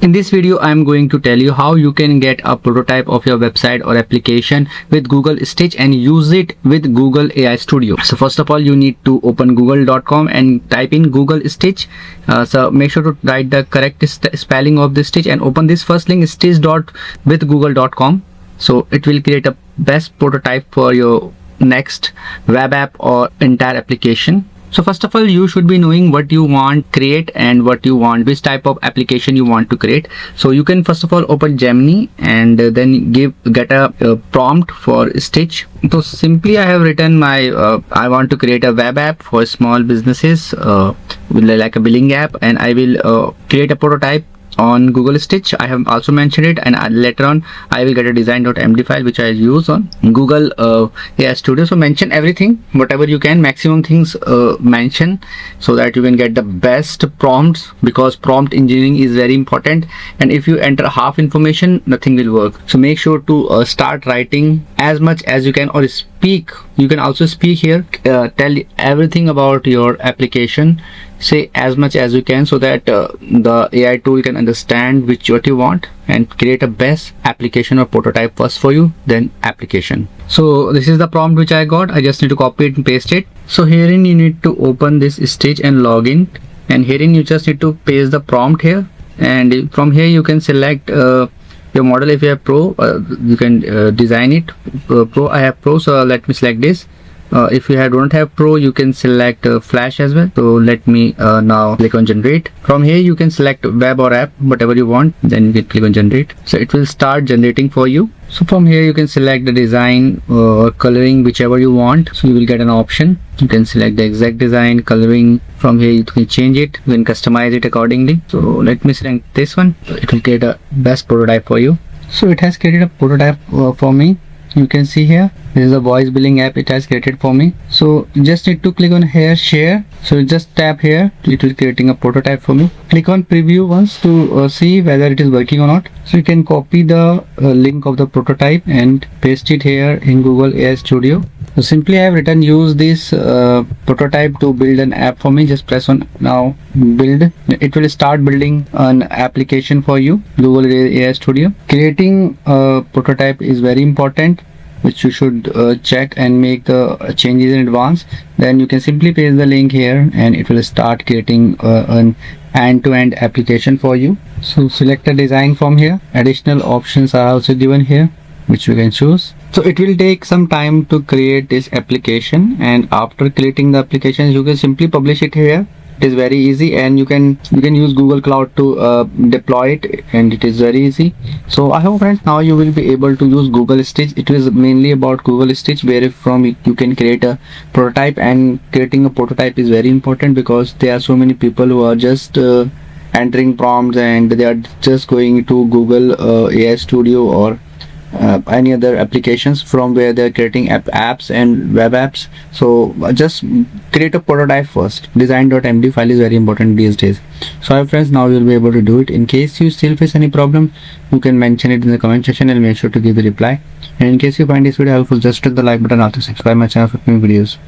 In this video, I am going to tell you how you can get a prototype of your website or application with Google Stitch and use it with Google AI Studio. So first of all, you need to open google.com and type in Google Stitch. So make sure to write the correct spelling of the Stitch and open this first link, stitch.withgoogle.com. So it will create a best prototype for your next web app or entire application. So first of all, you should be knowing what you want to create and which type of application you want to create. So you can first of all open Gemini and then get a prompt for Stitch. So simply I have written I want to create a web app for small businesses like a billing app, and I will create a prototype on Google Stitch. I have also mentioned it, and later on I will get a design.md file which I use on Google AI Studio. So mention everything, whatever you can, maximum things mention, so that you can get the best prompts, because prompt engineering is very important, and if you enter half information, nothing will work. So make sure to start writing as much as you can, or speak. You can also speak here, tell everything about your application, say as much as you can, so that the AI tool can understand what you want and create a best application or prototype first for you, then application. So this is the prompt which I got. I just need to copy it and paste it. So herein you need to open this Stitch and log in, and herein you just need to paste the prompt here, and from here you can select your model. If you have Pro, you can design it. Pro, I have Pro, so let me select this. If you don't have Pro, you can select Flash as well. So let me now click on generate. From here you can select web or app, whatever you want, then you can click on generate. So it will start generating for you. So from here you can select the design or coloring, whichever you want. So you will get an option. You can select the exact design, coloring. From here you can change it, you can customize it accordingly. So let me select this one. It will create a best prototype for you. So it has created a prototype for me. You can see here, this is a voice billing app it has created for me. So you just need to click on here, share. So just tap here, it will creating a prototype for me. Click on preview once to see whether it is working or not. So you can copy the link of the prototype and paste it here in Google AI Studio. So simply I have written use this prototype to build an app for me. Just press on now build. It will start building an application for you, Google AI Studio. Creating a prototype is very important, which you should check and make the changes in advance. Then you can simply paste the link here and it will start creating an end-to-end application for you. So select a design from here. Additional options are also given here, which you can choose. So it will take some time to create this application, and after creating the application you can simply publish it here. It is very easy, and you can use Google Cloud to deploy it, and it is very easy. So I hope friends now you will be able to use Google Stitch. It is mainly about Google Stitch, where from you can create a prototype, and creating a prototype is very important because there are so many people who are just entering prompts and they are just going to Google AI Studio or any other applications from where they're creating apps and web apps. So just create a prototype first. Design.md file is very important these days. So hi friends, now you'll be able to do it. In case you still face any problem, you can mention it in the comment section and make sure to give the reply. And in case you find this video helpful, just click the like button, also subscribe my channel for new videos.